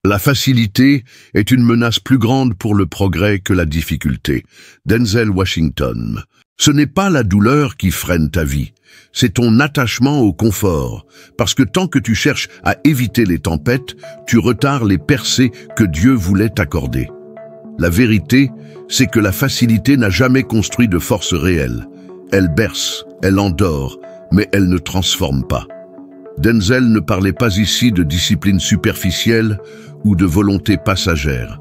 La facilité est une menace plus grande pour le progrès que la difficulté. Denzel Washington. Ce n'est pas la douleur qui freine ta vie, c'est ton attachement au confort. Parce que tant que tu cherches à éviter les tempêtes, tu retardes les percées que Dieu voulait t'accorder. La vérité, c'est que la facilité n'a jamais construit de force réelle. Elle berce, elle endort, mais elle ne transforme pas. Denzel ne parlait pas ici de discipline superficielle ou de volonté passagère.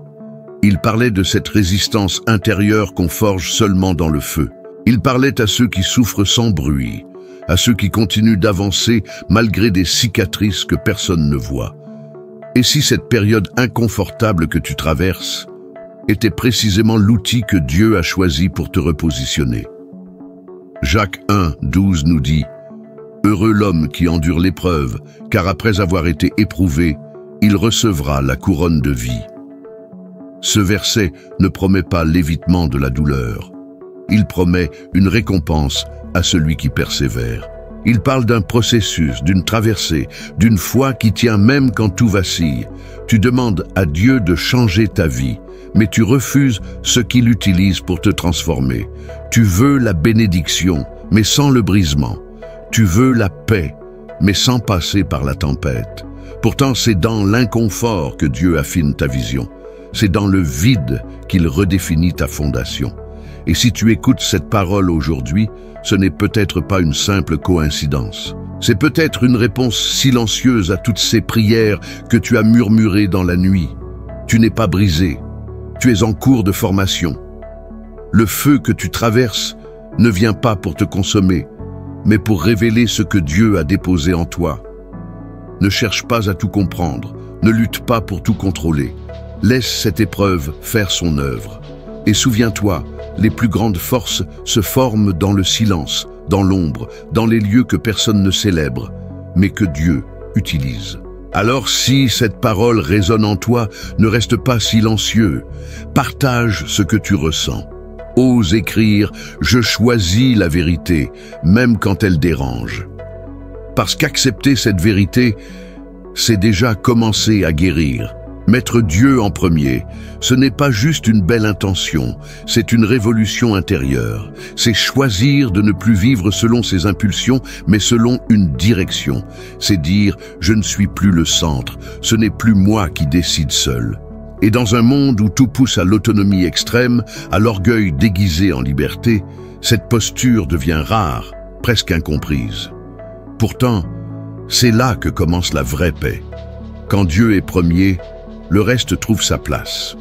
Il parlait de cette résistance intérieure qu'on forge seulement dans le feu. Il parlait à ceux qui souffrent sans bruit, à ceux qui continuent d'avancer malgré des cicatrices que personne ne voit. Et si cette période inconfortable que tu traverses était précisément l'outil que Dieu a choisi pour te repositionner? Jacques 1:12 nous dit « Heureux l'homme qui endure l'épreuve, car après avoir été éprouvé, il recevra la couronne de vie. » Ce verset ne promet pas l'évitement de la douleur. Il promet une récompense à celui qui persévère. Il parle d'un processus, d'une traversée, d'une foi qui tient même quand tout vacille. Tu demandes à Dieu de changer ta vie, mais tu refuses ce qu'il utilise pour te transformer. Tu veux la bénédiction, mais sans le brisement. Tu veux la paix, mais sans passer par la tempête. Pourtant, c'est dans l'inconfort que Dieu affine ta vision. C'est dans le vide qu'il redéfinit ta fondation. Et si tu écoutes cette parole aujourd'hui, ce n'est peut-être pas une simple coïncidence. C'est peut-être une réponse silencieuse à toutes ces prières que tu as murmurées dans la nuit. Tu n'es pas brisé. Tu es en cours de formation. Le feu que tu traverses ne vient pas pour te consommer, mais pour révéler ce que Dieu a déposé en toi. Ne cherche pas à tout comprendre, ne lutte pas pour tout contrôler. Laisse cette épreuve faire son œuvre. Et souviens-toi, les plus grandes forces se forment dans le silence, dans l'ombre, dans les lieux que personne ne célèbre, mais que Dieu utilise. Alors si cette parole résonne en toi, ne reste pas silencieux. Partage ce que tu ressens. Ose écrire « Je choisis la vérité », même quand elle dérange. Parce qu'accepter cette vérité, c'est déjà commencer à guérir. Mettre Dieu en premier, ce n'est pas juste une belle intention, c'est une révolution intérieure. C'est choisir de ne plus vivre selon ses impulsions, mais selon une direction. C'est dire « Je ne suis plus le centre, ce n'est plus moi qui décide seul ». Et dans un monde où tout pousse à l'autonomie extrême, à l'orgueil déguisé en liberté, cette posture devient rare, presque incomprise. Pourtant, c'est là que commence la vraie paix. Quand Dieu est premier, le reste trouve sa place.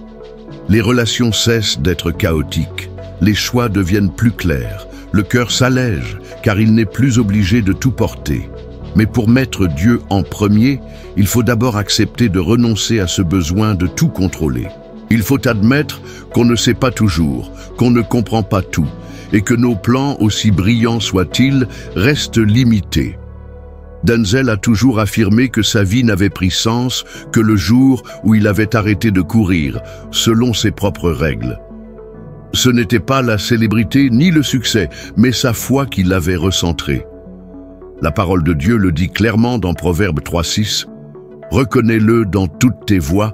Les relations cessent d'être chaotiques, les choix deviennent plus clairs, le cœur s'allège car il n'est plus obligé de tout porter. Mais pour mettre Dieu en premier, il faut d'abord accepter de renoncer à ce besoin de tout contrôler. Il faut admettre qu'on ne sait pas toujours, qu'on ne comprend pas tout, et que nos plans, aussi brillants soient-ils, restent limités. Denzel a toujours affirmé que sa vie n'avait pris sens que le jour où il avait arrêté de courir, selon ses propres règles. Ce n'était pas la célébrité ni le succès, mais sa foi qui l'avait recentré. La parole de Dieu le dit clairement dans Proverbe 3:6. « Reconnais-le dans toutes tes voies,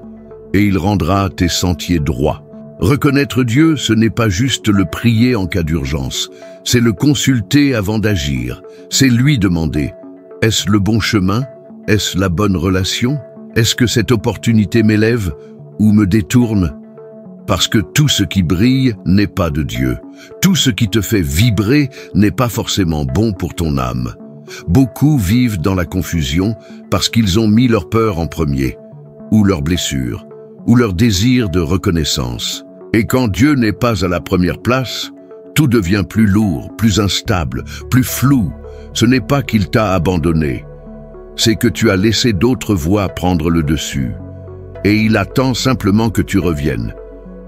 et il rendra tes sentiers droits. » Reconnaître Dieu, ce n'est pas juste le prier en cas d'urgence, c'est le consulter avant d'agir, c'est lui demander « Est-ce le bon chemin? Est-ce la bonne relation? Est-ce que cette opportunité m'élève ou me détourne ?» Parce que tout ce qui brille n'est pas de Dieu. Tout ce qui te fait vibrer n'est pas forcément bon pour ton âme. Beaucoup vivent dans la confusion parce qu'ils ont mis leur peur en premier, ou leurs blessures, ou leur désir de reconnaissance. Et quand Dieu n'est pas à la première place, tout devient plus lourd, plus instable, plus flou. Ce n'est pas qu'il t'a abandonné, c'est que tu as laissé d'autres voies prendre le dessus. Et il attend simplement que tu reviennes,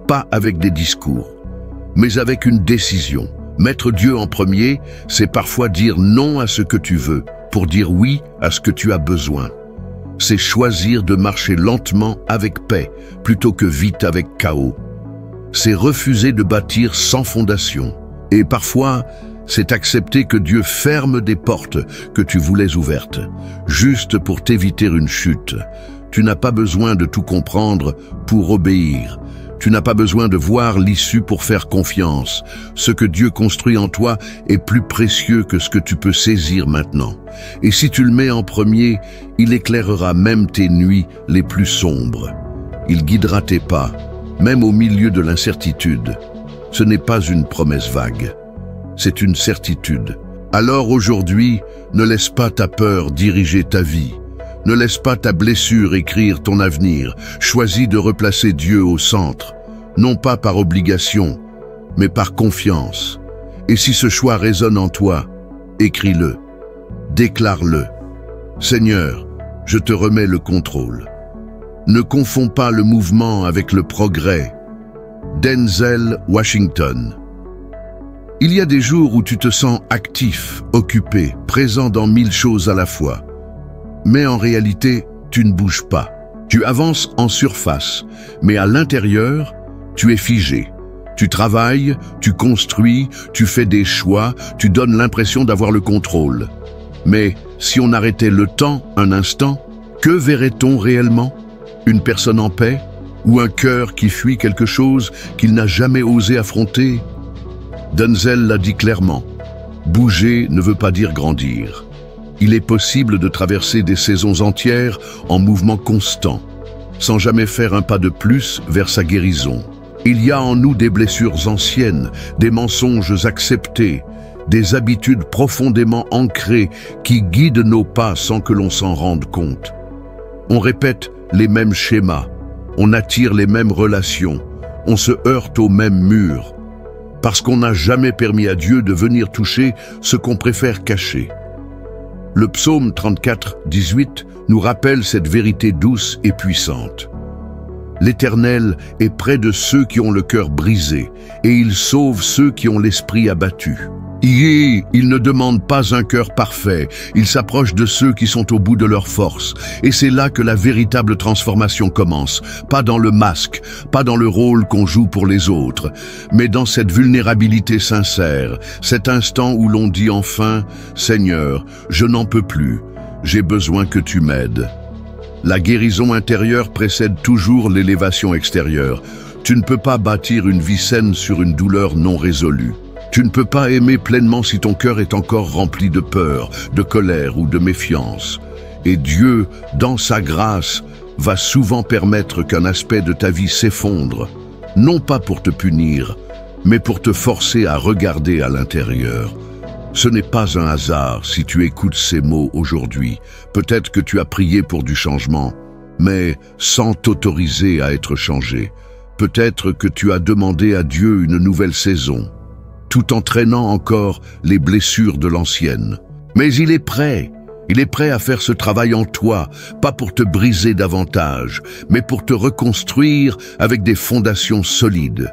pas avec des discours, mais avec une décision. Mettre Dieu en premier, c'est parfois dire non à ce que tu veux, pour dire oui à ce que tu as besoin. C'est choisir de marcher lentement avec paix, plutôt que vite avec chaos. C'est refuser de bâtir sans fondation. Et parfois, c'est accepter que Dieu ferme des portes que tu voulais ouvertes, juste pour t'éviter une chute. Tu n'as pas besoin de tout comprendre pour obéir. Tu n'as pas besoin de voir l'issue pour faire confiance. Ce que Dieu construit en toi est plus précieux que ce que tu peux saisir maintenant. Et si tu le mets en premier, il éclairera même tes nuits les plus sombres. Il guidera tes pas, même au milieu de l'incertitude. Ce n'est pas une promesse vague, c'est une certitude. Alors aujourd'hui, ne laisse pas ta peur diriger ta vie. Ne laisse pas ta blessure écrire ton avenir. Choisis de replacer Dieu au centre, non pas par obligation, mais par confiance. Et si ce choix résonne en toi, écris-le, déclare-le. Seigneur, je te remets le contrôle. Ne confonds pas le mouvement avec le progrès. Denzel Washington. Il y a des jours où tu te sens actif, occupé, présent dans 1000 choses à la fois. Mais en réalité, tu ne bouges pas. Tu avances en surface, mais à l'intérieur, tu es figé. Tu travailles, tu construis, tu fais des choix, tu donnes l'impression d'avoir le contrôle. Mais si on arrêtait le temps un instant, que verrait-on réellement? Une personne en paix? Ou un cœur qui fuit quelque chose qu'il n'a jamais osé affronter? Denzel l'a dit clairement, bouger ne veut pas dire grandir. Il est possible de traverser des saisons entières en mouvement constant, sans jamais faire un pas de plus vers sa guérison. Il y a en nous des blessures anciennes, des mensonges acceptés, des habitudes profondément ancrées qui guident nos pas sans que l'on s'en rende compte. On répète les mêmes schémas, on attire les mêmes relations, on se heurte aux mêmes murs, parce qu'on n'a jamais permis à Dieu de venir toucher ce qu'on préfère cacher. Le psaume 34, 18 nous rappelle cette vérité douce et puissante. L'Éternel est près de ceux qui ont le cœur brisé, et il sauve ceux qui ont l'esprit abattu. Il ne demande pas un cœur parfait, il s'approche de ceux qui sont au bout de leur force. Et c'est là que la véritable transformation commence, pas dans le masque, pas dans le rôle qu'on joue pour les autres, mais dans cette vulnérabilité sincère, cet instant où l'on dit enfin « Seigneur, je n'en peux plus, j'ai besoin que tu m'aides ». La guérison intérieure précède toujours l'élévation extérieure. Tu ne peux pas bâtir une vie saine sur une douleur non résolue. Tu ne peux pas aimer pleinement si ton cœur est encore rempli de peur, de colère ou de méfiance. Et Dieu, dans sa grâce, va souvent permettre qu'un aspect de ta vie s'effondre, non pas pour te punir, mais pour te forcer à regarder à l'intérieur. Ce n'est pas un hasard si tu écoutes ces mots aujourd'hui. Peut-être que tu as prié pour du changement, mais sans t'autoriser à être changé. Peut-être que tu as demandé à Dieu une nouvelle saison, tout en traînant encore les blessures de l'ancienne. Mais il est prêt à faire ce travail en toi, pas pour te briser davantage, mais pour te reconstruire avec des fondations solides.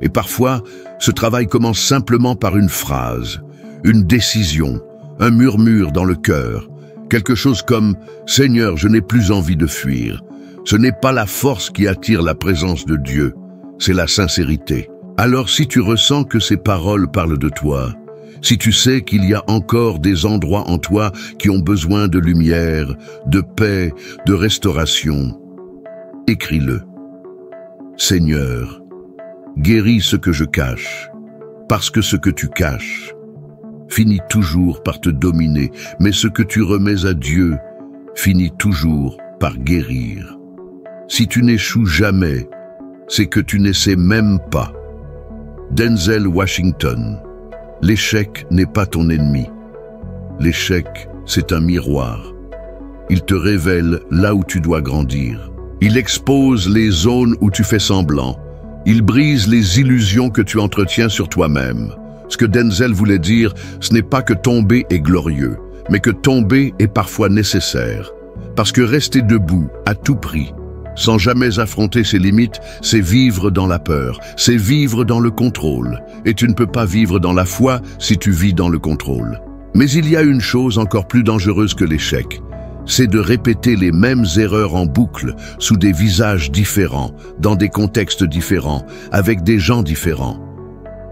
Et parfois, ce travail commence simplement par une phrase, une décision, un murmure dans le cœur, quelque chose comme « Seigneur, je n'ai plus envie de fuir ». Ce n'est pas la force qui attire la présence de Dieu, c'est la sincérité. Alors si tu ressens que ces paroles parlent de toi, si tu sais qu'il y a encore des endroits en toi qui ont besoin de lumière, de paix, de restauration, écris-le. Seigneur, guéris ce que je cache, parce que ce que tu caches finit toujours par te dominer, mais ce que tu remets à Dieu finit toujours par guérir. Si tu n'échoues jamais, c'est que tu n'essaies même pas. Denzel Washington. L'échec n'est pas ton ennemi. L'échec, c'est un miroir. Il te révèle là où tu dois grandir. Il expose les zones où tu fais semblant. Il brise les illusions que tu entretiens sur toi-même. Ce que Denzel voulait dire, ce n'est pas que tomber est glorieux, mais que tomber est parfois nécessaire. Parce que rester debout, à tout prix, sans jamais affronter ses limites, c'est vivre dans la peur, c'est vivre dans le contrôle. Et tu ne peux pas vivre dans la foi si tu vis dans le contrôle. Mais il y a une chose encore plus dangereuse que l'échec, c'est de répéter les mêmes erreurs en boucle, sous des visages différents, dans des contextes différents, avec des gens différents.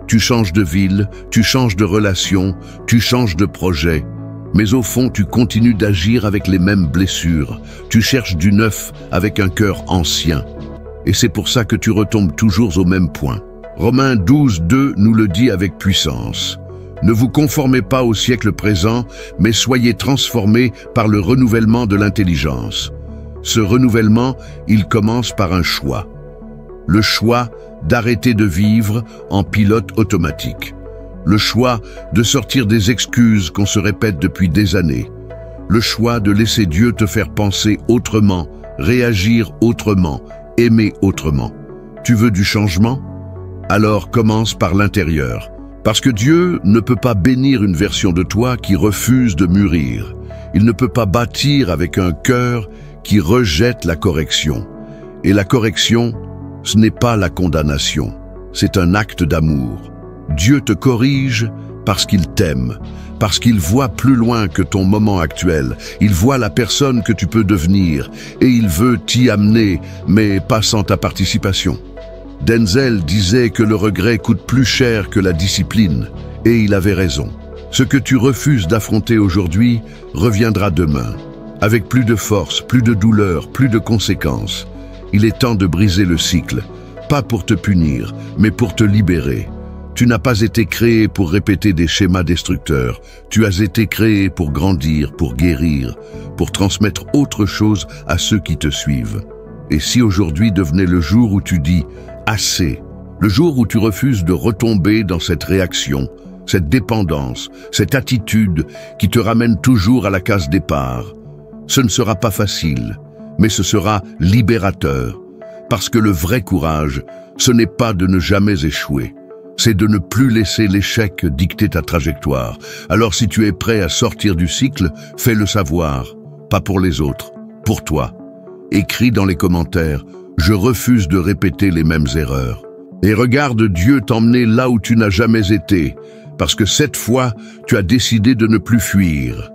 Tu changes de ville, tu changes de relation, tu changes de projet, Mais au fond, tu continues d'agir avec les mêmes blessures. Tu cherches du neuf avec un cœur ancien. Et c'est pour ça que tu retombes toujours au même point. Romains 12:2 nous le dit avec puissance. Ne vous conformez pas au siècle présent, mais soyez transformés par le renouvellement de l'intelligence. Ce renouvellement, il commence par un choix. Le choix d'arrêter de vivre en pilote automatique. Le choix de sortir des excuses qu'on se répète depuis des années. Le choix de laisser Dieu te faire penser autrement, réagir autrement, aimer autrement. Tu veux du changement? Alors commence par l'intérieur. Parce que Dieu ne peut pas bénir une version de toi qui refuse de mûrir. Il ne peut pas bâtir avec un cœur qui rejette la correction. Et la correction, ce n'est pas la condamnation, c'est un acte d'amour. Dieu te corrige parce qu'il t'aime, parce qu'il voit plus loin que ton moment actuel. Il voit la personne que tu peux devenir et il veut t'y amener, mais pas sans ta participation. Denzel disait que le regret coûte plus cher que la discipline, et il avait raison. Ce que tu refuses d'affronter aujourd'hui reviendra demain, avec plus de force, plus de douleur, plus de conséquences. Il est temps de briser le cycle, pas pour te punir, mais pour te libérer. Tu n'as pas été créé pour répéter des schémas destructeurs. Tu as été créé pour grandir, pour guérir, pour transmettre autre chose à ceux qui te suivent. Et si aujourd'hui devenait le jour où tu dis « assez », le jour où tu refuses de retomber dans cette réaction, cette dépendance, cette attitude qui te ramène toujours à la case départ, ce ne sera pas facile, mais ce sera libérateur. Parce que le vrai courage, ce n'est pas de ne jamais échouer. C'est de ne plus laisser l'échec dicter ta trajectoire. Alors si tu es prêt à sortir du cycle, fais-le savoir. Pas pour les autres, pour toi. Écris dans les commentaires « Je refuse de répéter les mêmes erreurs ». Et regarde Dieu t'emmener là où tu n'as jamais été, parce que cette fois, tu as décidé de ne plus fuir.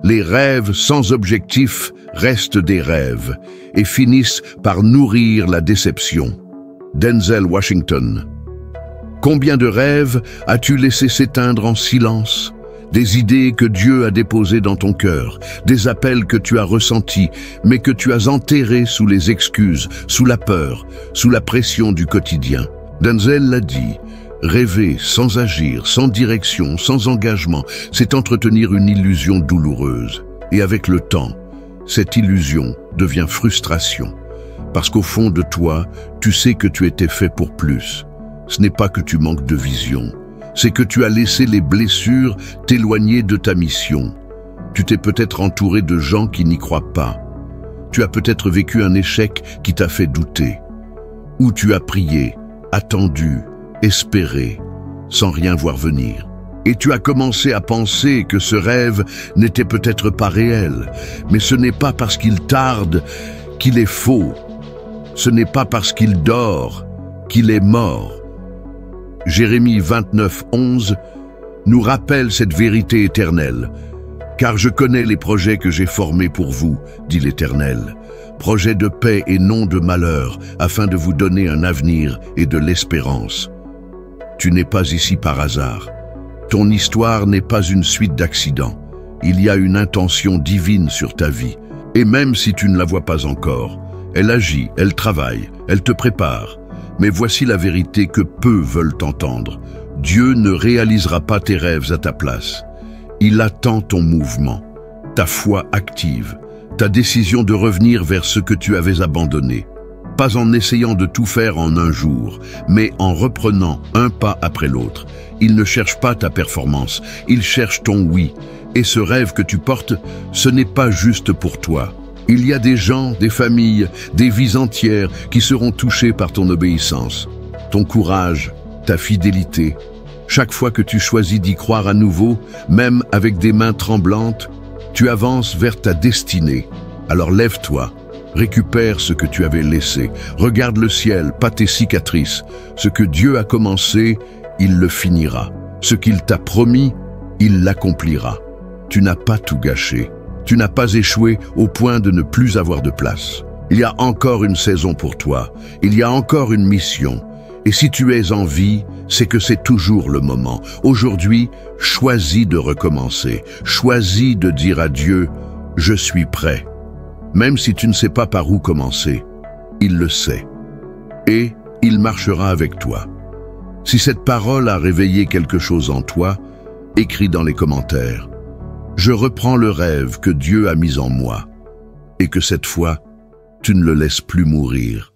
Les rêves sans objectif restent des rêves et finissent par nourrir la déception. Denzel Washington. Combien de rêves as-tu laissé s'éteindre en silence? Des idées que Dieu a déposées dans ton cœur, des appels que tu as ressentis, mais que tu as enterrés sous les excuses, sous la peur, sous la pression du quotidien. Denzel l'a dit, rêver sans agir, sans direction, sans engagement, c'est entretenir une illusion douloureuse. Et avec le temps, cette illusion devient frustration. Parce qu'au fond de toi, tu sais que tu étais fait pour plus. Ce n'est pas que tu manques de vision, c'est que tu as laissé les blessures t'éloigner de ta mission. Tu t'es peut-être entouré de gens qui n'y croient pas. Tu as peut-être vécu un échec qui t'a fait douter. Ou tu as prié, attendu, espéré, sans rien voir venir. Et tu as commencé à penser que ce rêve n'était peut-être pas réel, mais ce n'est pas parce qu'il tarde qu'il est faux. Ce n'est pas parce qu'il dort qu'il est mort. Jérémie 29:11 nous rappelle cette vérité éternelle. « Car je connais les projets que j'ai formés pour vous, dit l'Éternel, projets de paix et non de malheur, afin de vous donner un avenir et de l'espérance. » Tu n'es pas ici par hasard. Ton histoire n'est pas une suite d'accidents. Il y a une intention divine sur ta vie. Et même si tu ne la vois pas encore, elle agit, elle travaille, elle te prépare. Mais voici la vérité que peu veulent entendre. Dieu ne réalisera pas tes rêves à ta place. Il attend ton mouvement, ta foi active, ta décision de revenir vers ce que tu avais abandonné. Pas en essayant de tout faire en un jour, mais en reprenant un pas après l'autre. Il ne cherche pas ta performance, il cherche ton oui. Et ce rêve que tu portes, ce n'est pas juste pour toi. Il y a des gens, des familles, des vies entières qui seront touchées par ton obéissance, ton courage, ta fidélité. Chaque fois que tu choisis d'y croire à nouveau, même avec des mains tremblantes, tu avances vers ta destinée. Alors lève-toi, récupère ce que tu avais laissé. Regarde le ciel, pas tes cicatrices. Ce que Dieu a commencé, il le finira. Ce qu'il t'a promis, il l'accomplira. Tu n'as pas tout gâché. Tu n'as pas échoué au point de ne plus avoir de place. Il y a encore une saison pour toi. Il y a encore une mission. Et si tu es en vie, c'est que c'est toujours le moment. Aujourd'hui, choisis de recommencer. Choisis de dire à Dieu, « Je suis prêt ». Même si tu ne sais pas par où commencer, il le sait. Et il marchera avec toi. Si cette parole a réveillé quelque chose en toi, écris dans les commentaires. Je reprends le rêve que Dieu a mis en moi et que cette fois, tu ne le laisses plus mourir.